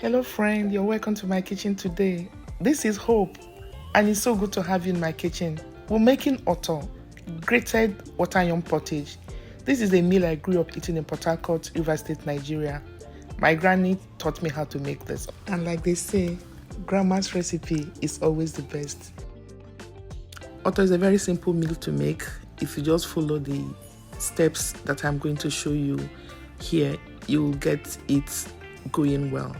Hello friend, you're welcome to my kitchen today. This is Hope and it's so good to have you in my kitchen. We're making Otor, Grated Wateryam Pottage. This is a meal I grew up eating in Port Harcourt, Rivers State, Nigeria. My granny taught me how to make this. And like they say, grandma's recipe is always the best. Otor is a very simple meal to make. If you just follow the steps that I'm going to show you here, you will get it going well.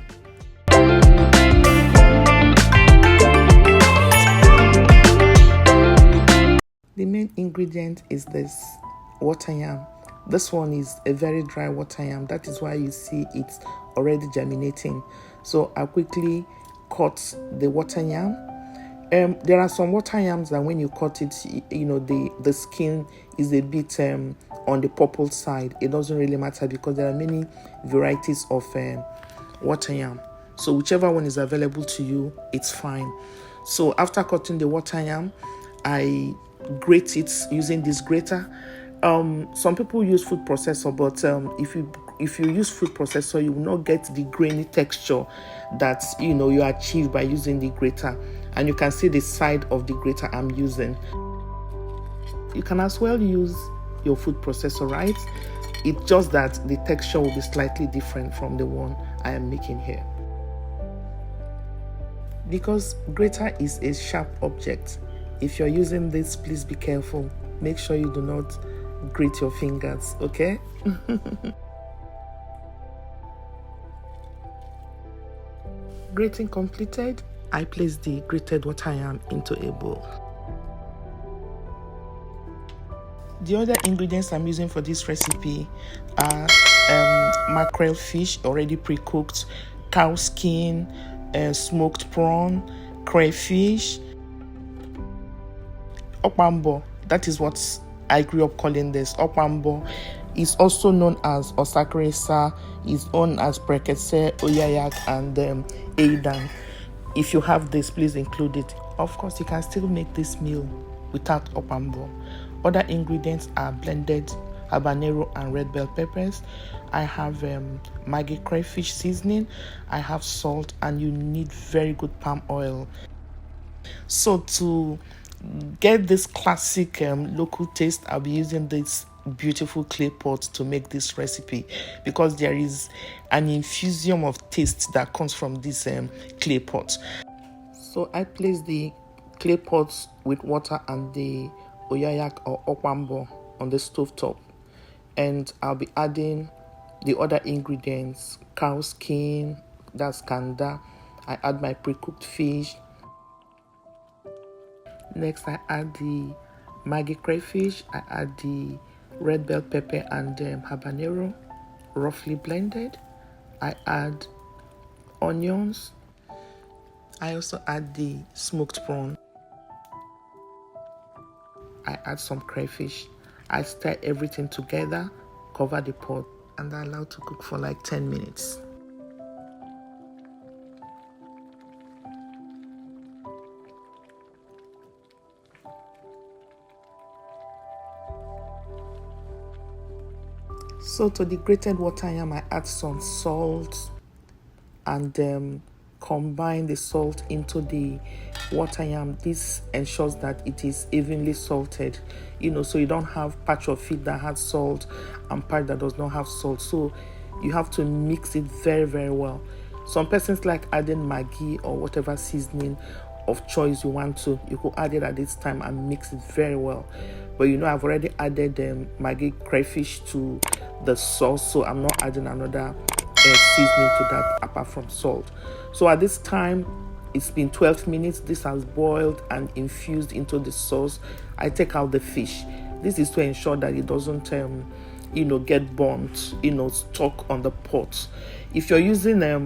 The main ingredient is this water yam. This one is a very dry water yam. That is why you see it's already germinating. So I quickly cut the water yam. There are some water yams that when you cut it, the skin is a bit on the purple side. It doesn't really matter because there are many varieties of water yam. So whichever one is available to you, it's fine. So after cutting the water yam, I grate it using this grater. Some people use food processor, but if you use food processor, you will not get the grainy texture that you achieve by using the grater. And you can see the side of the grater I'm using. You can as well use your food processor, right? It's just that the texture will be slightly different from the one I am making here. Because grater is a sharp object, if you're using this, please be careful. Make sure you do not grate your fingers, okay? Grating completed, I place the grated water yam into a bowl. The other ingredients I'm using for this recipe are mackerel fish already pre-cooked, cow skin, smoked prawn, crayfish, opambo. That is what I grew up calling this. Opambo is also known as osakresa, is known as prekese, oyayak, and eidan. If you have this, please include it. Of course, you can still make this meal without opambo. Other ingredients are blended habanero and red bell peppers. I have 𝐬𝐞𝐝𝐢𝐚 crayfish seasoning. I have salt, and you need very good palm oil. So to get this classic local taste, I'll be using this beautiful clay pot to make this recipe because there is an infusion of taste that comes from this clay pot. So I place the clay pot with water and the oyayak or opambo on the stove top, and I'll be adding the other ingredients: cow skin, that's kanda. I add my pre-cooked fish. Next, I add the 𝐬𝐞𝐝𝐢𝐚 crayfish. I add the red bell pepper and habanero, roughly blended. I add onions. I also add the smoked prawn. I add some crayfish. I stir everything together, cover the pot, and I allow to cook for like 10 minutes. So to the grated water yam, I add some salt and combine the salt into the water yam. This ensures that it is evenly salted, so you don't have patch of it that has salt and part that does not have salt. So you have to mix it very, very well. Some persons like adding Maggi or whatever seasoning of choice you want to. You could add it at this time and mix it very well. But I've already added 𝐬𝐞𝐝𝐢𝐚 crayfish to the sauce, so I'm not adding another seasoning to that apart from salt. So at this time, it's been 12 minutes. This has boiled and infused into the sauce. I take out the fish. This is to ensure that it doesn't get burnt, stuck on the pot. If you're using a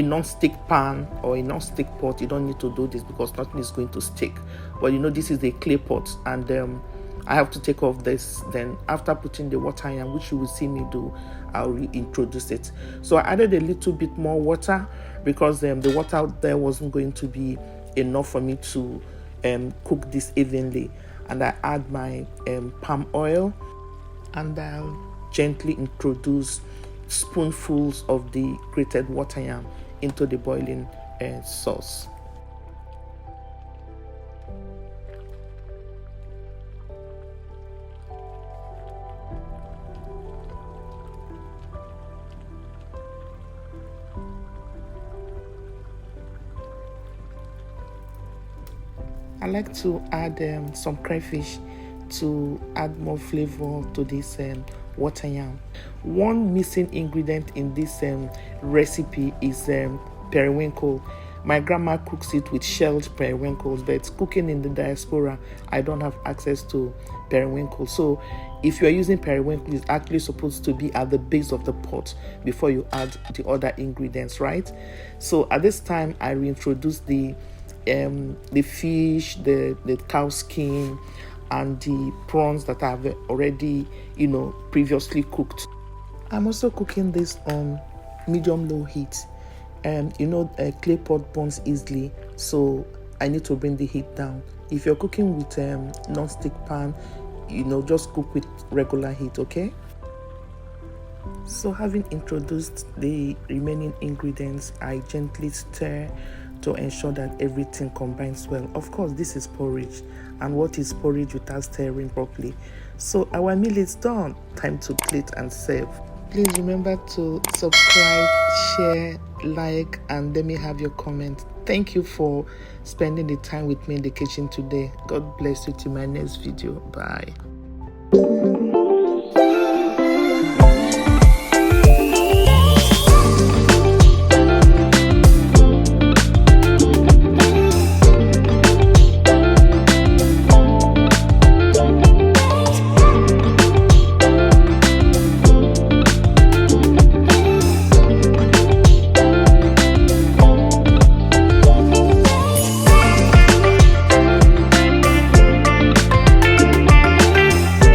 non-stick pan or a non-stick pot, you don't need to do this because nothing is going to stick. But this is a clay pot, and I have to take off this. Then after putting the water in, which you will see me do, I'll reintroduce it. So I added a little bit more water because the water out there wasn't going to be enough for me to cook this evenly. And I add my palm oil, and I'll gently introduce spoonfuls of the grated water yam into the boiling sauce. I like to add some crayfish to add more flavor to this water yam. One missing ingredient in this recipe is periwinkle. My grandma cooks it with shelled periwinkles, but cooking in the diaspora, I don't have access to periwinkle. So if you're using periwinkle, it's actually supposed to be at the base of the pot before you add the other ingredients, right? So at this time, I reintroduce the fish, the cow skin, and the prawns that I've already, previously cooked. I'm also cooking this on medium-low heat. Clay pot burns easily, so I need to bring the heat down. If you're cooking with non-stick pan, just cook with regular heat, okay? So having introduced the remaining ingredients, I gently stir to ensure that everything combines well. Of course, this is porridge, and what is porridge without stirring properly? So our meal is done. Time to plate and serve. Please remember to subscribe, share, like, and let me have your comment. Thank you for spending the time with me in the kitchen today. God bless you till my next video. Bye.